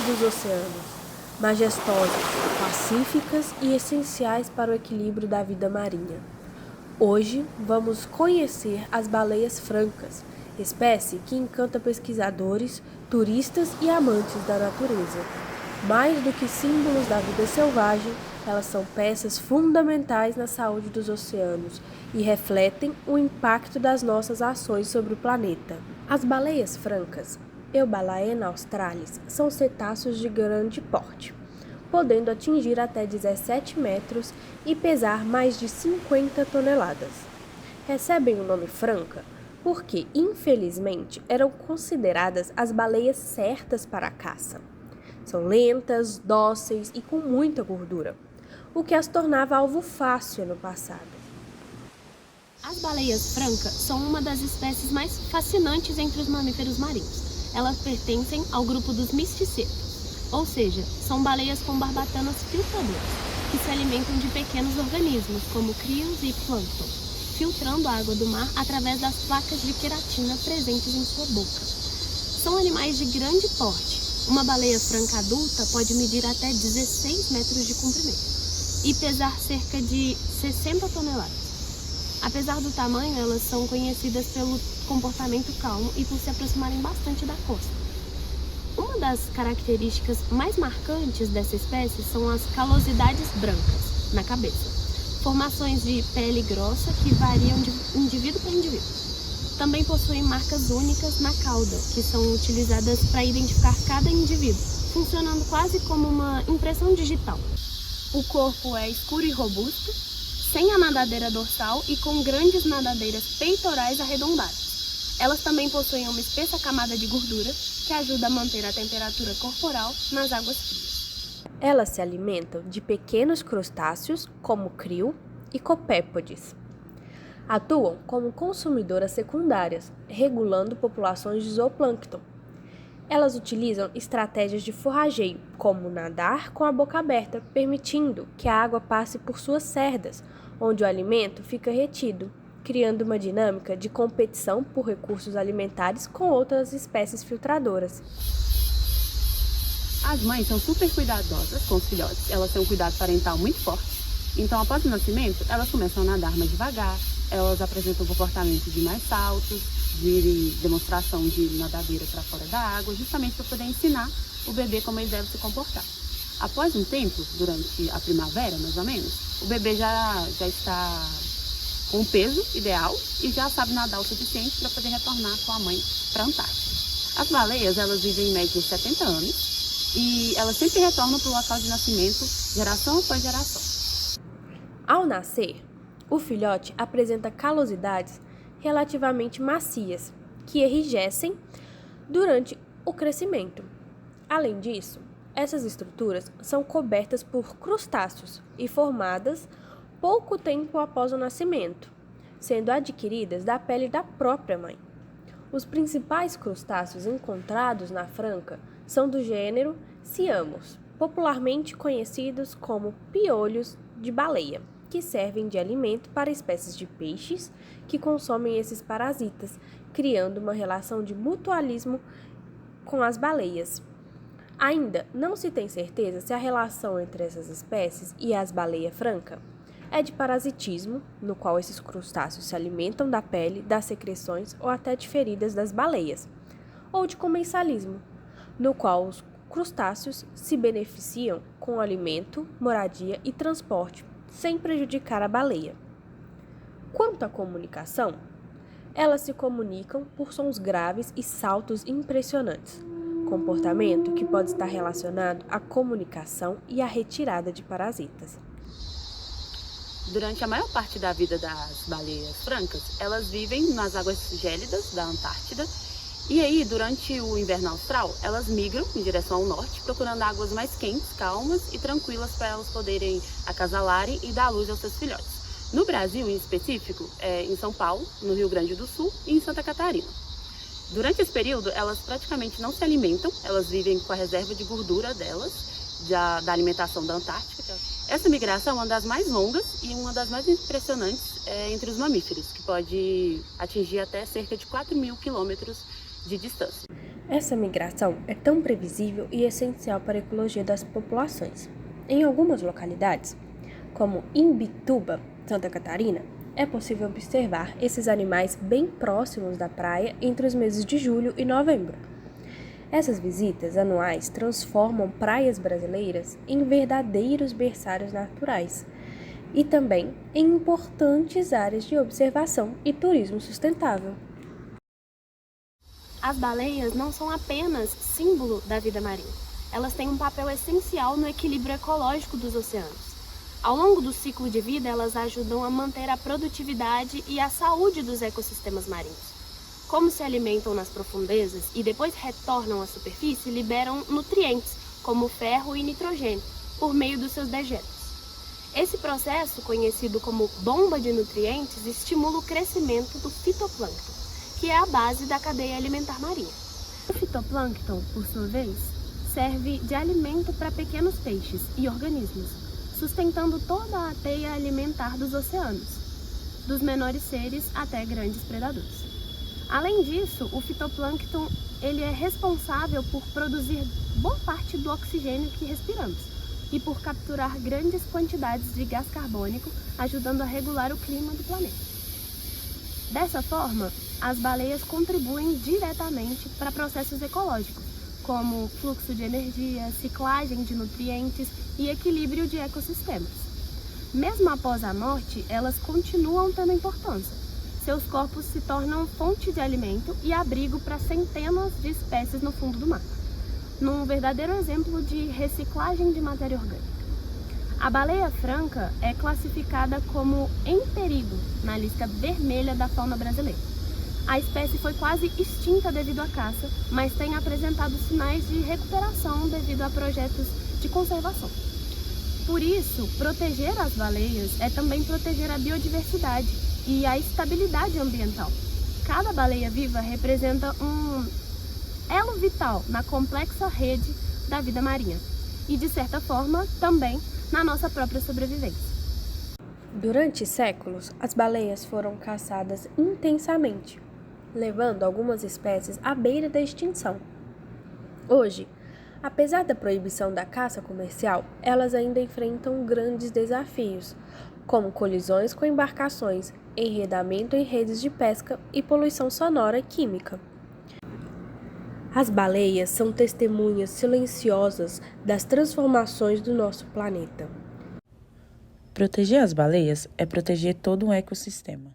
dos oceanos, majestosas, pacíficas e essenciais para o equilíbrio da vida marinha. Hoje vamos conhecer as baleias francas, espécie que encanta pesquisadores, turistas e amantes da natureza. Mais do que símbolos da vida selvagem, elas são peças fundamentais na saúde dos oceanos e refletem o impacto das nossas ações sobre o planeta. As baleias francas, Eubalaena australis, são cetáceos de grande porte, podendo atingir até 17 metros e pesar mais de 50 toneladas. Recebem o nome franca porque, infelizmente, eram consideradas as baleias certas para a caça. São lentas, dóceis e com muita gordura, o que as tornava alvo fácil no passado. As baleias francas são uma das espécies mais fascinantes entre os mamíferos marinhos. Elas pertencem ao grupo dos misticetos, ou seja, são baleias com barbatanas filtradoras, que se alimentam de pequenos organismos, como crios e plâncton, filtrando a água do mar através das placas de queratina presentes em sua boca. São animais de grande porte. Uma baleia franca adulta pode medir até 16 metros de comprimento e pesar cerca de 60 toneladas. Apesar do tamanho, elas são conhecidas pelo comportamento calmo e por se aproximarem bastante da costa. Uma das características mais marcantes dessa espécie são as calosidades brancas na cabeça, formações de pele grossa que variam de indivíduo para indivíduo. Também possuem marcas únicas na cauda, que são utilizadas para identificar cada indivíduo, funcionando quase como uma impressão digital. O corpo é escuro e robusto, sem a nadadeira dorsal e com grandes nadadeiras peitorais arredondadas. Elas também possuem uma espessa camada de gordura que ajuda a manter a temperatura corporal nas águas frias. Elas se alimentam de pequenos crustáceos, como krill e copépodes. Atuam como consumidoras secundárias, regulando populações de zooplâncton. Elas utilizam estratégias de forrageio, como nadar com a boca aberta, permitindo que a água passe por suas cerdas, onde o alimento fica retido, criando uma dinâmica de competição por recursos alimentares com outras espécies filtradoras. As mães são super cuidadosas com os filhotes, elas têm um cuidado parental muito forte. Então, após o nascimento, elas começam a nadar mais devagar, elas apresentam comportamentos de mais saltos, de demonstração de nadadeira para fora da água, justamente para poder ensinar o bebê como ele deve se comportar. Após um tempo, durante a primavera, mais ou menos, o bebê já está com o peso ideal e já sabe nadar o suficiente para poder retornar com a mãe para a Antártida. As baleias, elas vivem em média 70 anos e elas sempre retornam para o local de nascimento, geração após geração. Ao nascer, o filhote apresenta calosidades relativamente macias, que enrijecem durante o crescimento. Além disso, essas estruturas são cobertas por crustáceos e formadas pouco tempo após o nascimento, sendo adquiridas da pele da própria mãe. Os principais crustáceos encontrados na franca são do gênero Siamos, popularmente conhecidos como piolhos de baleia, que servem de alimento para espécies de peixes que consomem esses parasitas, criando uma relação de mutualismo com as baleias. Ainda não se tem certeza se a relação entre essas espécies e as baleias franca é de parasitismo, no qual esses crustáceos se alimentam da pele, das secreções ou até de feridas das baleias, ou de comensalismo, no qual os crustáceos se beneficiam com alimento, moradia e transporte, sem prejudicar a baleia. Quanto à comunicação, elas se comunicam por sons graves e saltos impressionantes, comportamento que pode estar relacionado à comunicação e à retirada de parasitas. Durante a maior parte da vida das baleias francas, elas vivem nas águas gélidas da Antártida e aí, durante o inverno austral, elas migram em direção ao norte, procurando águas mais quentes, calmas e tranquilas para elas poderem acasalarem e dar luz aos seus filhotes. No Brasil, em específico, em São Paulo, no Rio Grande do Sul e em Santa Catarina. Durante esse período, elas praticamente não se alimentam, elas vivem com a reserva de gordura delas, da alimentação da Antártica. Essa migração é uma das mais longas e uma das mais impressionantes entre os mamíferos, que pode atingir até cerca de 4.000 quilômetros de distância. Essa migração é tão previsível e essencial para a ecologia das populações. Em algumas localidades, como Imbituba, Santa Catarina, é possível observar esses animais bem próximos da praia entre os meses de julho e novembro. Essas visitas anuais transformam praias brasileiras em verdadeiros berçários naturais e também em importantes áreas de observação e turismo sustentável. As baleias não são apenas símbolo da vida marinha. Elas têm um papel essencial no equilíbrio ecológico dos oceanos. Ao longo do ciclo de vida, elas ajudam a manter a produtividade e a saúde dos ecossistemas marinhos. Como se alimentam nas profundezas e depois retornam à superfície, liberam nutrientes, como ferro e nitrogênio, por meio dos seus dejetos. Esse processo, conhecido como bomba de nutrientes, estimula o crescimento do fitoplâncton, que é a base da cadeia alimentar marinha. O fitoplâncton, por sua vez, serve de alimento para pequenos peixes e organismos, sustentando toda a teia alimentar dos oceanos, dos menores seres até grandes predadores. Além disso, o fitoplâncton ele é responsável por produzir boa parte do oxigênio que respiramos e por capturar grandes quantidades de gás carbônico, ajudando a regular o clima do planeta. Dessa forma, as baleias contribuem diretamente para processos ecológicos, como fluxo de energia, ciclagem de nutrientes e equilíbrio de ecossistemas. Mesmo após a morte, elas continuam tendo importância. Seus corpos se tornam fonte de alimento e abrigo para centenas de espécies no fundo do mar, num verdadeiro exemplo de reciclagem de matéria orgânica. A baleia franca é classificada como em perigo na lista vermelha da fauna brasileira. A espécie foi quase extinta devido à caça, mas tem apresentado sinais de recuperação devido a projetos de conservação. Por isso, proteger as baleias é também proteger a biodiversidade e a estabilidade ambiental. Cada baleia viva representa um elo vital na complexa rede da vida marinha e, de certa forma, também na nossa própria sobrevivência. Durante séculos, as baleias foram caçadas intensamente, levando algumas espécies à beira da extinção. Hoje, apesar da proibição da caça comercial, elas ainda enfrentam grandes desafios, como colisões com embarcações, enredamento em redes de pesca e poluição sonora e química. As baleias são testemunhas silenciosas das transformações do nosso planeta. Proteger as baleias é proteger todo um ecossistema.